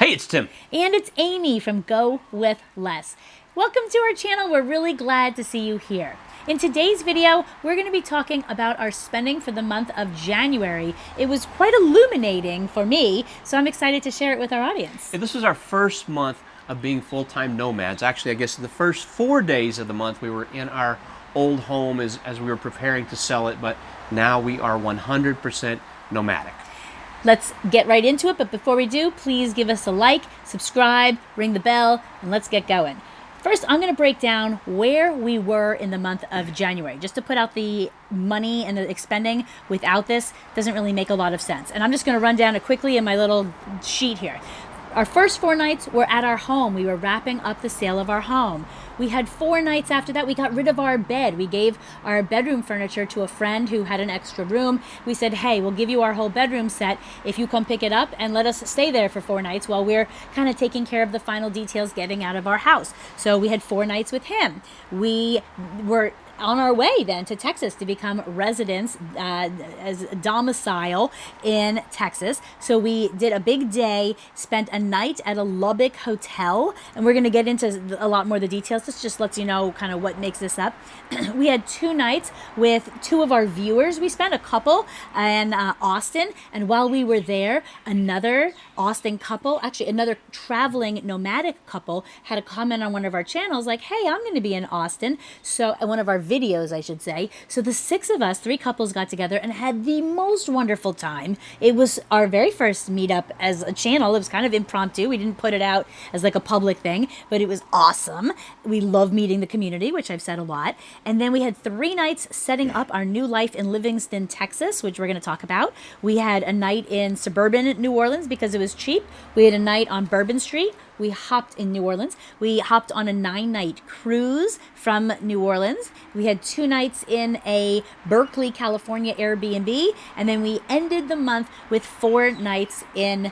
Hey, it's Tim. And it's Amy from GoWithLess. Welcome to our channel. We're really glad to see you here. In today's video, we're going to be talking about our spending for the month of January. It was quite illuminating for me, so I'm excited to share it with our audience. This was our first month of being full-time nomads. Actually, I guess the first 4 days of the month we were in our old home as we were preparing to sell it, but now we are 100% nomadic. Let's get right into it, but before we do, please give us a like, subscribe, ring the bell, and let's get going. First, I'm going to break down where we were in the month of January. Just to put out the money and the expending without this doesn't really make a lot of sense. And I'm just going to run down it quickly in my little sheet here. Our first 4 nights were at our home. We were wrapping up the sale of our home. We had 4 nights after that. We got rid of our bed. We gave our bedroom furniture to a friend who had an extra room. We said, hey, we'll give you our whole bedroom set if you come pick it up and let us stay there for 4 nights while we're kind of taking care of the final details getting out of our house. So we had 4 nights with him. We were on our way then to Texas to become residents as a domicile in Texas. So we did a big day, spent a night at a Lubbock hotel, and we're going to get into a lot more of the details. This just lets you know kind of what makes this up. We had 2 nights with 2 of our viewers. We spent a couple in Austin, and while we were there, another Austin couple, actually another traveling nomadic couple, had a comment on one of our channels like, hey, I'm going to be in Austin. So one of our videos, I should say. So the 6 of us, 3 couples, got together and had the most wonderful time. It was our very first meetup as a channel. It was kind of impromptu. We didn't put it out as like a public thing, but it was awesome. We love meeting the community, which I've said a lot. And then we had 3 nights setting up our new life in Livingston, Texas, which we're going to talk about. We had a night in suburban New Orleans because it was cheap. We had a night on Bourbon Street. We hopped in New Orleans. We hopped on a 9-night cruise from New Orleans. We had 2 nights in a Berkeley, California Airbnb. And then we ended the month with 4 nights in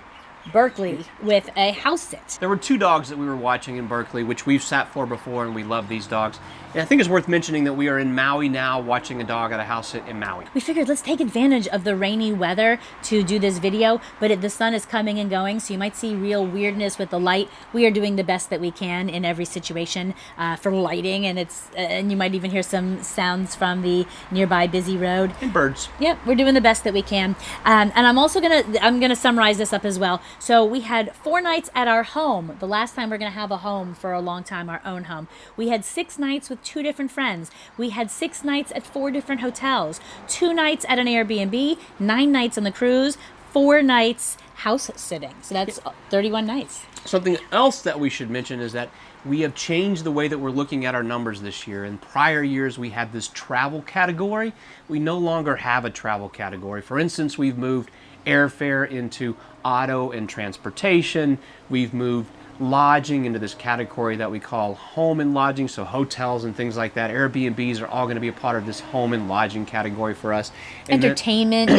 Berkeley with a house sit. There were 2 dogs that we were watching in Berkeley, which we've sat for before, and we love these dogs. And I think it's worth mentioning that we are in Maui now, watching a dog at a house sit in Maui. We figured let's take advantage of the rainy weather to do this video, but the sun is coming and going, so you might see real weirdness with the light. We are doing the best that we can in every situation for lighting, and you might even hear some sounds from the nearby busy road. And birds. Yep, we're doing the best that we can. And I'm also gonna summarize this up as well. So we had 4 nights at our home. The last time we're gonna have a home for a long time, our own home. We had 6 nights with 2 different friends. We had 6 nights at 4 different hotels, 2 nights at an Airbnb, 9 nights on the cruise, 4 nights house sitting. So that's 31 nights. Something else that we should mention is that we have changed the way that we're looking at our numbers this year. In prior years, we had this travel category. We no longer have a travel category. For instance, we've moved airfare into auto and transportation. We've moved lodging into this category that we call home and lodging, so hotels and things like that. Airbnbs are all going to be a part of this home and lodging category for us. And entertainment,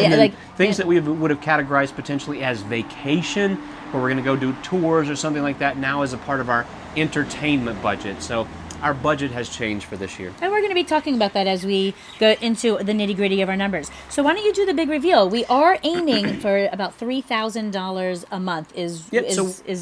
things that we would have categorized potentially as vacation, where we're going to go do tours or something like that, now is a part of our entertainment budget. So our budget has changed for this year. And we're going to be talking about that as we go into the nitty-gritty of our numbers. So why don't you do the big reveal? We are aiming for about $3,000 a month is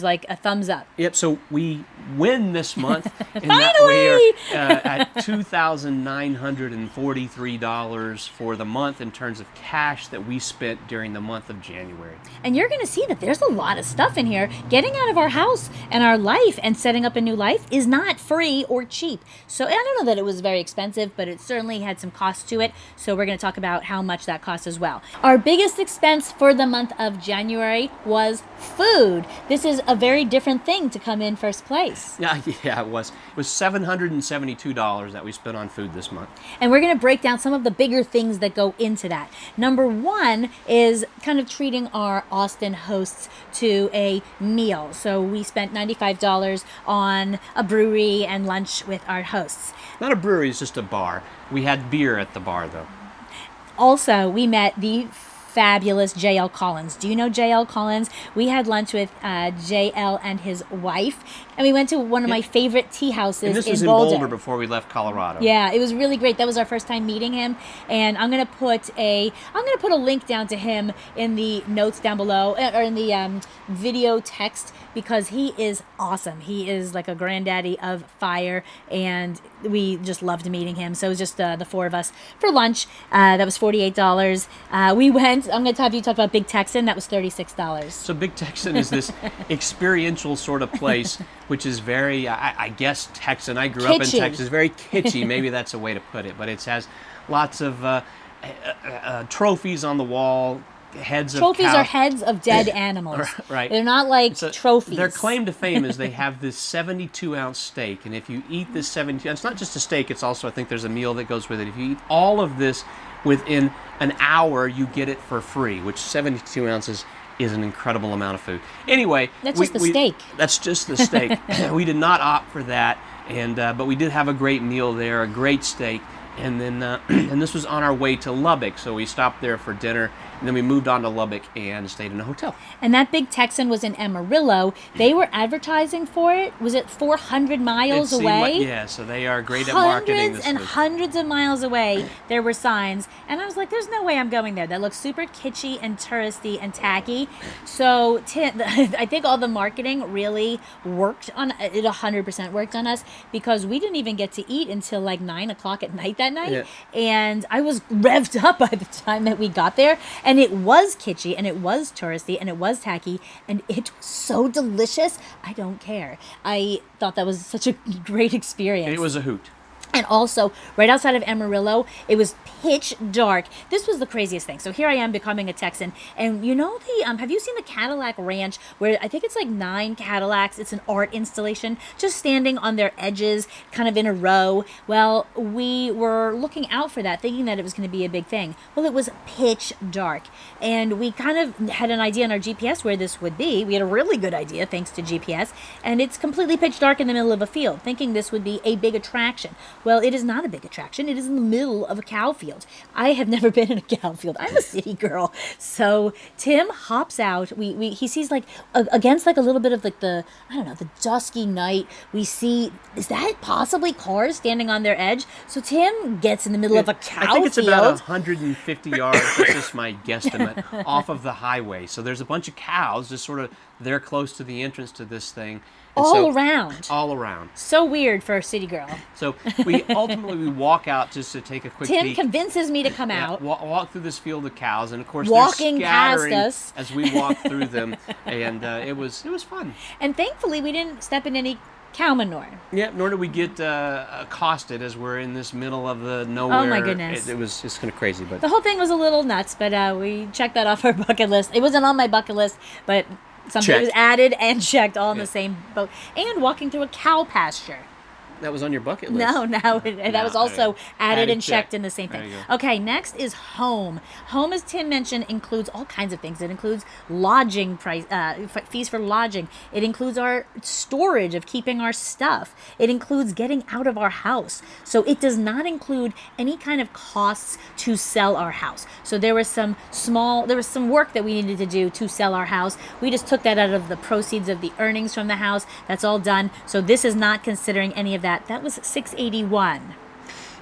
like a thumbs up. Yep, so we win this month. And Finally! we are at $2,943 for the month in terms of cash that we spent during the month of January. And you're going to see that there's a lot of stuff in here. Getting out of our house and our life and setting up a new life is not free or cheap. So I don't know that it was very expensive, but it certainly had some cost to it. So we're going to talk about how much that cost as well. Our biggest expense for the month of January was food. This is a very different thing to come in first place. Yeah, it was. It was $772 that we spent on food this month. And we're going to break down some of the bigger things that go into that. Number 1 is kind of treating our Austin hosts to a meal. So we spent $95 on a brewery and lunch with our hosts. Not a brewery, it's just a bar. We had beer at the bar, though. Also, we met the fabulous J.L. Collins. Do you know J.L. Collins? We had lunch with J.L. and his wife, and we went to one of my favorite tea houses in Boulder. And this was in Boulder before we left Colorado. Yeah, it was really great. That was our first time meeting him, and I'm gonna put a link down to him in the notes down below, or in the video text because he is awesome. He is like a granddaddy of fire, and we just loved meeting him. So it was just the four of us for lunch. That was $48. We went, I'm going to have you talk about Big Texan. That was $36. So Big Texan is this experiential sort of place, which is very, I guess, Texan. I grew up in Texas. Very kitschy. Maybe that's a way to put it. But it has lots of trophies on the wall. Trophies are heads of dead animals. Right. They're not like trophies. Their claim to fame is they have this 72-ounce steak, and if you eat this 72, it's not just a steak, it's also, I think there's a meal that goes with it. If you eat all of this within an hour, you get it for free, which 72 ounces is an incredible amount of food. Anyway, that's just the steak. That's just the steak. We did not opt for that, and but we did have a great meal there, a great steak. And then, and this was on our way to Lubbock, so we stopped there for dinner, and then we moved on to Lubbock and stayed in a hotel. And that Big Texan was in Amarillo. They were advertising for it. Was it 400 miles away? Yeah, so they are great at marketing this. Hundreds of miles away, there were signs, and I was like, "There's no way I'm going there. That looks super kitschy and touristy and tacky." So I think all the marketing really worked on it. 100% worked on us, because we didn't even get to eat until like 9 o'clock at night that night. Yeah. And I was revved up by the time that we got there. And it was kitschy, and it was touristy, and it was tacky, and it was so delicious. I don't care. I thought that was such a great experience. It was a hoot. And also, right outside of Amarillo, it was pitch dark. This was the craziest thing. So here I am becoming a Texan. And you know have you seen the Cadillac Ranch, where I think it's like 9 Cadillacs. It's an art installation, just standing on their edges, kind of in a row. Well, we were looking out for that, thinking that it was going to be a big thing. Well, it was pitch dark. And we kind of had an idea on our GPS where this would be. We had a really good idea, thanks to GPS. And it's completely pitch dark in the middle of a field, thinking this would be a big attraction. Well, it is not a big attraction. It is in the middle of a cow field. I have never been in a cow field. I'm a city girl. So Tim hops out. He sees like against like a little bit of like the dusky night. We see, is that possibly cars standing on their edge? So Tim gets in the middle of a cow field. I think it's about 150 yards. That's just my guesstimate off of the highway. So there's a bunch of cows just sort of there close to the entrance to this thing. All around. So weird for a city girl. So we ultimately walk out just to take a quick peek. Tim convinces me to come out. Walk through this field of cows, and of course walking they're scattering past us as we walk through them, and it was fun. And thankfully we didn't step in any cow manure. Yeah, nor did we get accosted as we're in this middle of the nowhere. Oh my goodness. It was just kind of crazy. But the whole thing was a little nuts, but we checked that off our bucket list. It wasn't on my bucket list, but something was added and checked all in the same boat. And walking through a cow pasture. That was on your bucket list. No, that was also added and checked in the same thing. Okay, next is home. Home, as Tim mentioned, includes all kinds of things. It includes lodging fees for lodging. It includes our storage of keeping our stuff. It includes getting out of our house. So it does not include any kind of costs to sell our house. So there was some work that we needed to do to sell our house. We just took that out of the proceeds of the earnings from the house. That's all done. So this is not considering any of that. That was $681.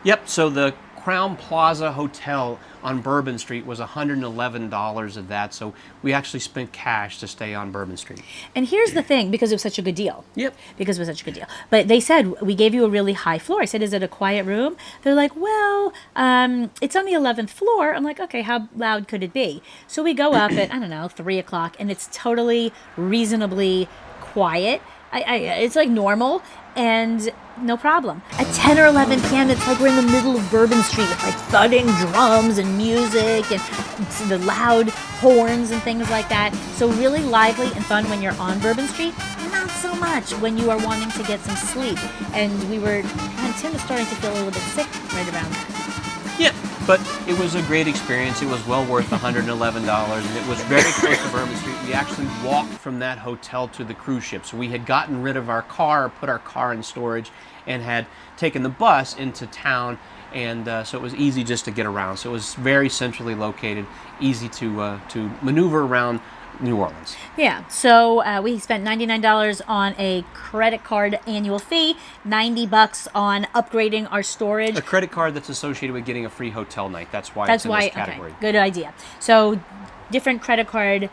Yep, so the Crown Plaza Hotel on Bourbon Street was $111 of that, so we actually spent cash to stay on Bourbon Street. And here's the thing, because it was such a good deal. Yep. Because it was such a good deal. But they said, we gave you a really high floor. I said, is it a quiet room? They're like, well, it's on the 11th floor. I'm like, okay, how loud could it be? So we go up at, 3 o'clock, and it's totally reasonably quiet. It's like normal, and no problem. At 10 or 11 p.m., it's like we're in the middle of Bourbon Street with like thudding drums and music and the loud horns and things like that. So really lively and fun when you're on Bourbon Street. Not so much when you are wanting to get some sleep. And Tim was starting to feel a little bit sick right around that. Yeah, but it was a great experience. It was well worth $111, and it was very close to Bourbon Street. We actually walked from that hotel to the cruise ship. So we had gotten rid of our car, put our car in storage, and had taken the bus into town, and so it was easy just to get around. So it was very centrally located, easy to maneuver around New Orleans. Yeah, so we spent $99 on a credit card annual fee, $90 on upgrading our storage. A credit card that's associated with getting a free hotel night. That's why it's in this category. Okay, good idea. So different credit card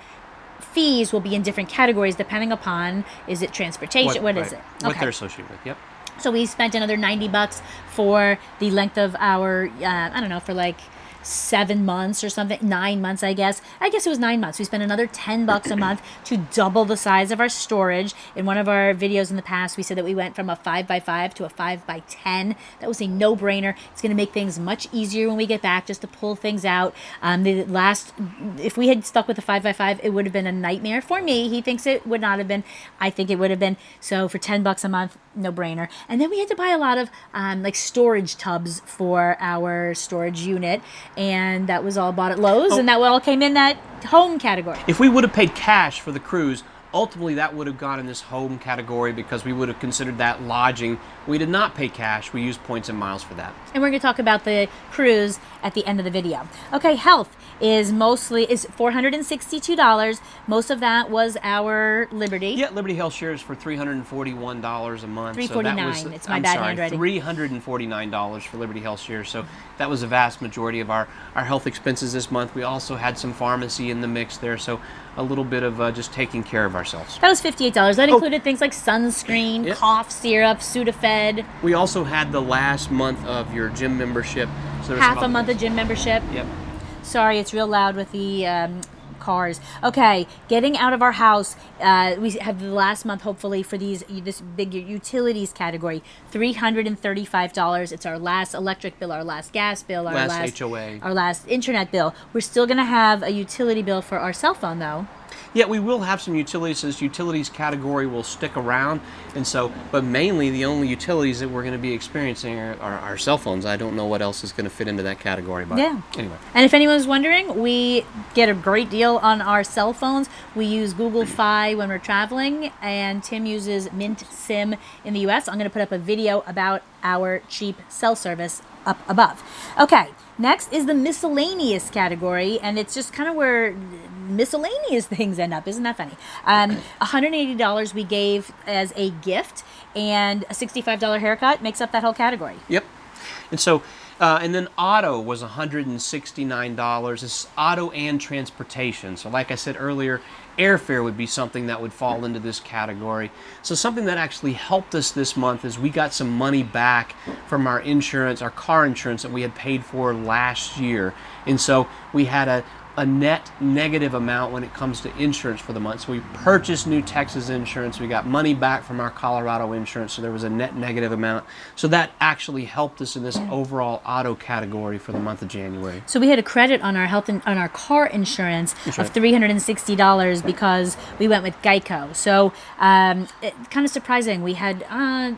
fees will be in different categories depending upon, is it transportation? What is it? What they're associated with, yep. So we spent another $90 for the length of our, I don't know, for like 7 months or something, 9 months, I guess. I guess it was 9 months. We spent another $10 a month to double the size of our storage. In one of our videos in the past, we said that we went from a 5x5 to a 5x10. That was a no-brainer. It's going to make things much easier when we get back, just to pull things out. If we had stuck with the 5x5, it would have been a nightmare for me. He thinks it would not have been. I think it would have been. So for $10 a month, no-brainer. And then we had to buy a lot of like storage tubs for our storage unit, and that was all bought at Lowe's, and that all came in that home category. If we would have paid cash for the cruise, ultimately that would have gone in this home category because we would have considered that lodging. We did not pay cash. We used points and miles for that. And we're going to talk about the cruise at the end of the video. Okay, health is $462. Most of that was our Liberty. Yeah, Liberty Health shares for $341 a month. $349. It's my bad handwriting. $349 for Liberty Health shares. So that was the vast majority of our health expenses this month. We also had some pharmacy in the mix there, so a little bit of just taking care of ourselves. That was $58. That included things like sunscreen, cough syrup, Sudafed. We also had the last month of your gym membership. So half a month of gym membership. Yep. Sorry, it's real loud with the cars. Okay, getting out of our house. We have the last month, hopefully, for this big utilities category, $335. It's our last electric bill, our last gas bill, our last HOA, our last internet bill. We're still going to have a utility bill for our cell phone, though. Yeah, we will have some utilities. This utilities category will stick around, and so, but mainly the only utilities that we're going to be experiencing are our cell phones. I don't know what else is going to fit into that category, but anyway. And if anyone's wondering, we get a great deal on our cell phones. We use Google Fi when we're traveling, and Tim uses Mint SIM in the U.S. I'm going to put up a video about our cheap cell service up above. Okay, next is the miscellaneous category, and it's just kind of where miscellaneous things end up. Isn't that funny? $180 we gave as a gift, and a $65 haircut makes up that whole category. Yep. And so, and then auto was $169. It's auto and transportation. So like I said earlier, airfare would be something that would fall into this category. So something that actually helped us this month is we got some money back from our insurance, our car insurance that we had paid for last year. And so we had a net negative amount when it comes to insurance for the month. So we purchased new Texas insurance. We got money back from our Colorado insurance. So there was a net negative amount. So that actually helped us in this overall auto category for the month of January. So we had a credit on our on our car insurance of $360 because we went with Geico. So kind of surprising. We had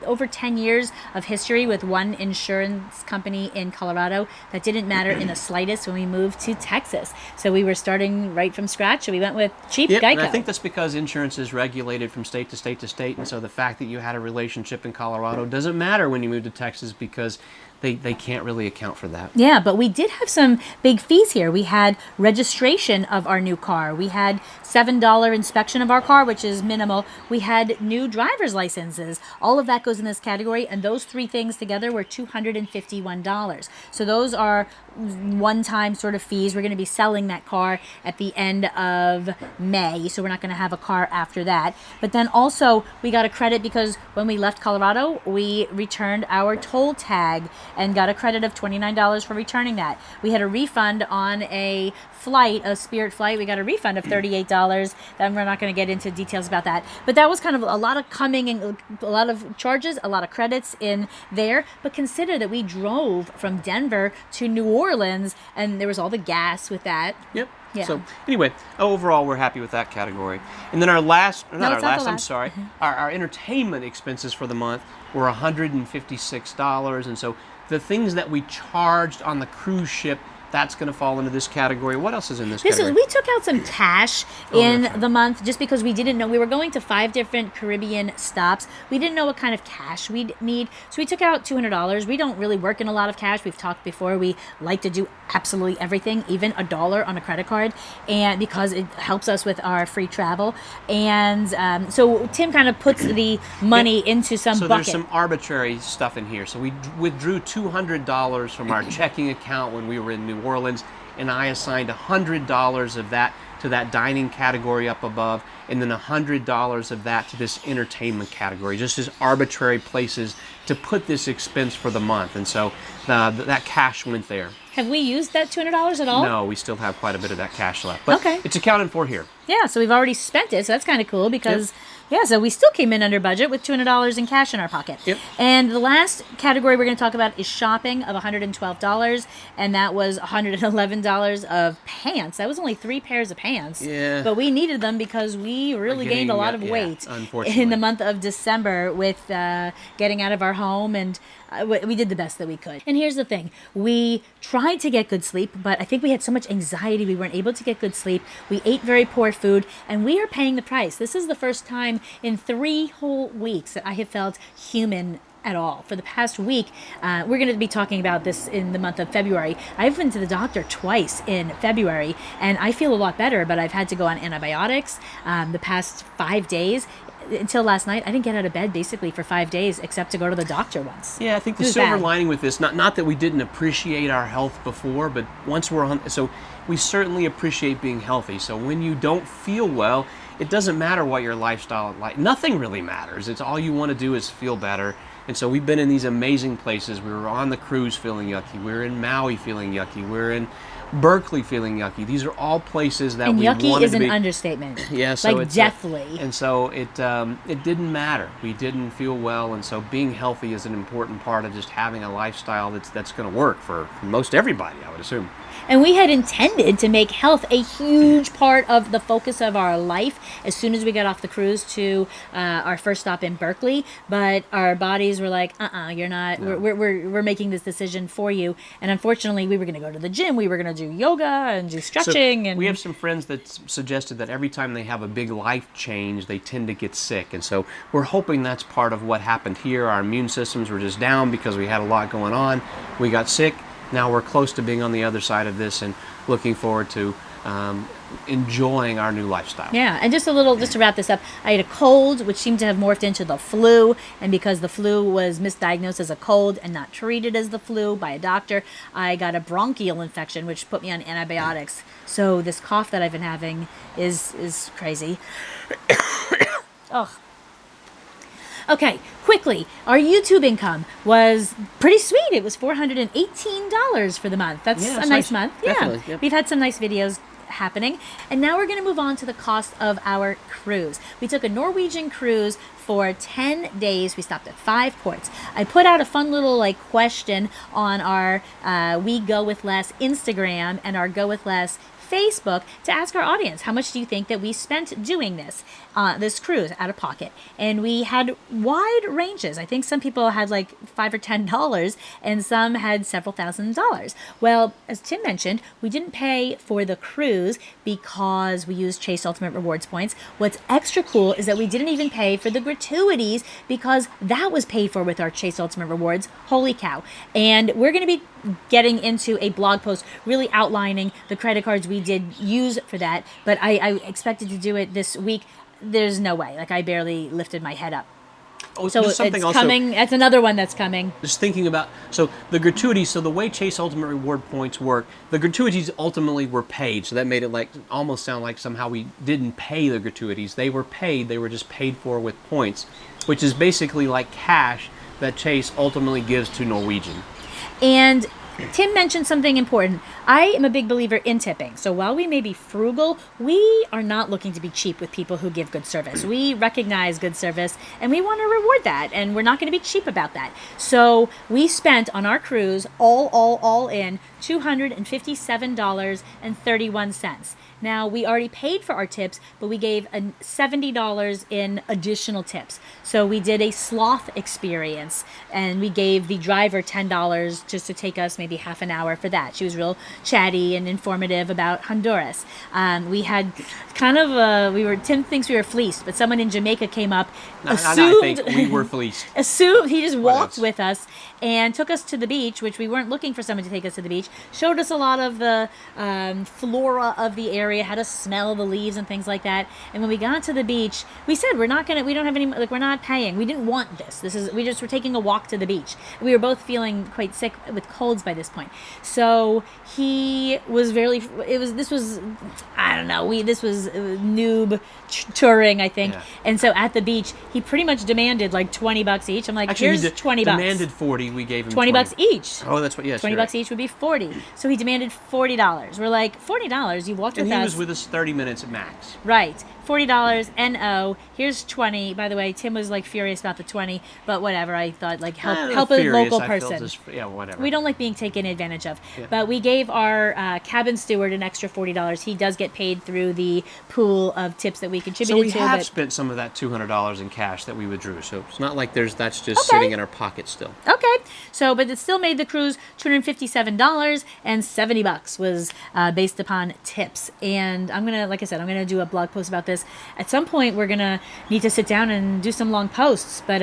over 10 years of history with one insurance company in Colorado. That didn't matter in the slightest when we moved to Texas. So we were starting right from scratch, so we went with cheap Geico. And I think that's because insurance is regulated from state to state to state, and so the fact that you had a relationship in Colorado doesn't matter when you move to Texas because they can't really account for that. Yeah, but we did have some big fees here. We had registration of our new car. We had $7 inspection of our car, which is minimal. We had new driver's licenses. All of that goes in this category, and those three things together were $251. So those are one-time sort of fees. We're going to be selling that car at the end of May, so we're not going to have a car after that. But then also we got a credit because when we left Colorado, we returned our toll tag and got a credit of $29 for returning that. We had a refund on a flight, a Spirit flight. We got a refund of $38. Then we're not going to get into details about that. But that was kind of a lot of coming and a lot of charges, a lot of credits in there. But consider that we drove from Denver to New Orleans, and there was all the gas with that. Yep. Yeah. So anyway, overall, we're happy with that category. And then our our entertainment expenses for the month were $156. And so the things that we charged on the cruise ship, that's going to fall into this category. What else is in this category? We took out some cash in the month just because we didn't know. We were going to 5 different Caribbean stops. We didn't know what kind of cash we'd need. So we took out $200. We don't really work in a lot of cash. We've talked before. We like to do absolutely everything, even $1 on a credit card, and because it helps us with our free travel. And so Tim kind of puts the money into some bucket. So there's some arbitrary stuff in here. So we withdrew $200 from our checking account when we were in New Orleans, and I assigned $100 of that to that dining category up above, and then $100 of that to this entertainment category, just as arbitrary places to put this expense for the month. And so that cash went there. Have we used that $200 at all? No, we still have quite a bit of that cash left, but okay. It's accounted for here. Yeah, so we've already spent it, so that's kind of cool because, yeah, so we still came in under budget with $200 in cash in our pocket. Yep. And the last category we're going to talk about is shopping of $112, and that was $111 of pants. That was only 3 pairs of pants. Yeah. But we needed them because we really gained a lot of weight in the month of December with getting out of our home, and we did the best that we could. And here's the thing. We tried to get good sleep, but I think we had so much anxiety we weren't able to get good sleep. We ate very poor food, and we are paying the price. This is the first time in 3 whole weeks that I have felt human at all. For the past week, we're going to be talking about this in the month of February. I've been to the doctor twice in February, and I feel a lot better, but I've had to go on antibiotics the past 5 days. Until last night, I didn't get out of bed basically for 5 days except to go to the doctor once. Yeah, I think the silver lining with this, not that we didn't appreciate our health before, but once we're on, so we certainly appreciate being healthy. So when you don't feel well, it doesn't matter what your lifestyle is like. Nothing really matters. It's all you want to do is feel better. And so we've been in these amazing places. We were on the cruise feeling yucky. We were in Maui feeling yucky. We're in Berkeley feeling yucky. These are all places that we wanted to be. And yucky is an understatement. Yeah, so like it's deathly. And so it didn't matter. We didn't feel well, and so being healthy is an important part of just having a lifestyle that's going to work for most everybody, I would assume. And we had intended to make health a huge part of the focus of our life as soon as we got off the cruise to our first stop in Berkeley. But our bodies were like, you're not. No. We're making this decision for you. And unfortunately, we were going to go to the gym. We were going to do yoga and do stretching. So and we have some friends that suggested that every time they have a big life change, they tend to get sick. And so we're hoping that's part of what happened here. Our immune systems were just down because we had a lot going on. We got sick. Now we're close to being on the other side of this and looking forward to enjoying our new lifestyle. Yeah, and just to wrap this up, I had a cold, which seemed to have morphed into the flu, and because the flu was misdiagnosed as a cold and not treated as the flu by a doctor, I got a bronchial infection, which put me on antibiotics. So this cough that I've been having is crazy. Ugh. Okay, quickly, our YouTube income was pretty sweet. It was $418 for the month. That's a nice month. Definitely, yeah. We've had some nice videos happening. And now we're going to move on to the cost of our cruise. We took a Norwegian cruise for 10 days. We stopped at 5 ports. I put out a fun little question on our We Go With Less Instagram and our Go With Less Facebook to ask our audience, how much do you think that we spent doing this cruise out of pocket? And we had wide ranges. I think some people had like $5 or $10 and some had several $1,000s. Well, as Tim mentioned, we didn't pay for the cruise because we used Chase Ultimate Rewards points. What's extra cool is that we didn't even pay for the gratuities because that was paid for with our Chase Ultimate Rewards. Holy cow. And we're going to be getting into a blog post really outlining the credit cards we did use for that, but I expected to do it this week. There's no way. I barely lifted my head up. Oh, so it's coming. That's another one that's coming. Just thinking about, so the gratuities, so the way Chase Ultimate Reward points work, the gratuities ultimately were paid. So that made it almost sound like somehow we didn't pay the gratuities. They were paid. They were just paid for with points, which is basically like cash that Chase ultimately gives to Norwegian. And Tim mentioned something important. I am a big believer in tipping. So while we may be frugal, we are not looking to be cheap with people who give good service. We recognize good service and we want to reward that, and we're not going to be cheap about that. So we spent on our cruise all in $257.31. Now, we already paid for our tips, but we gave $70 in additional tips. So we did a sloth experience, and we gave the driver $10 just to take us maybe half an hour for that. She was real chatty and informative about Honduras. We had Tim thinks we were fleeced, but someone in Jamaica came up, assumed I think we were fleeced. Assumed he just walked with us and took us to the beach, which we weren't looking for someone to take us to the beach, showed us a lot of the flora of the area, area, how to smell the leaves and things like that. And when we got to the beach, we said we don't have any, like, we're not paying. We didn't want this. We just were taking a walk to the beach. We were both feeling quite sick with colds by this point. So he was this was noob touring, I think. Yeah. And so at the beach, he pretty much demanded like $20 each. I'm like, Actually, here's $20. Demanded 40. We gave him 20 bucks each. Oh, that's what. Yes, 20 you're bucks right. each would be 40. So he demanded $40. We're like, $40? You walked And with he us. was with us 30 minutes at max. Right. $40 NO. Here's 20. By the way, Tim was like furious about the 20, but whatever. I thought like help a Furious, local I felt person. yeah, whatever. We don't like being taken advantage of. Yeah. But we gave our cabin steward an extra $40. He does get paid through the pool of tips that we contributed So we to. have but spent some of that $200 in cash that we withdrew. So it's not like that's just Okay. sitting in our pocket still. Okay, so but it still made the cruise $257, and $70 was based upon tips. And I'm gonna do a blog post about this at some point. We're gonna need to sit down and do some long posts, but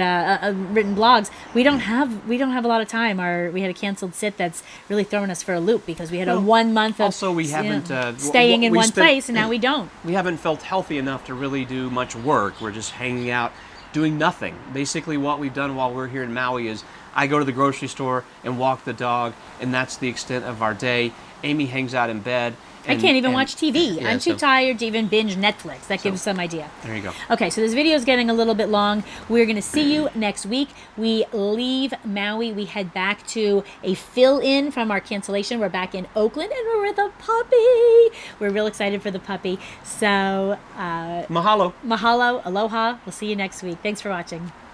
written blogs. We don't have a lot of time. We had a canceled sit that's really throwing us for a loop because we had a 1 month of Also, we haven't staying in we one spent- place, and now we don't. We haven't felt healthy enough to really do much work. We're just hanging out, doing nothing. Basically, what we've done while we're here in Maui is I go to the grocery store and walk the dog, and that's the extent of our day. Amy hangs out in bed. I can't even watch TV. Yeah, I'm too so- tired to even binge Netflix. That gives some idea. There you go. Okay, so this video is getting a little bit long. We're going to see you next week. We leave Maui. We head back to a fill-in from our cancellation. We're back in Oakland, and we're with a puppy. We're real excited for the puppy. So, Mahalo. mahalo, aloha. We'll see you next week. Thanks for watching.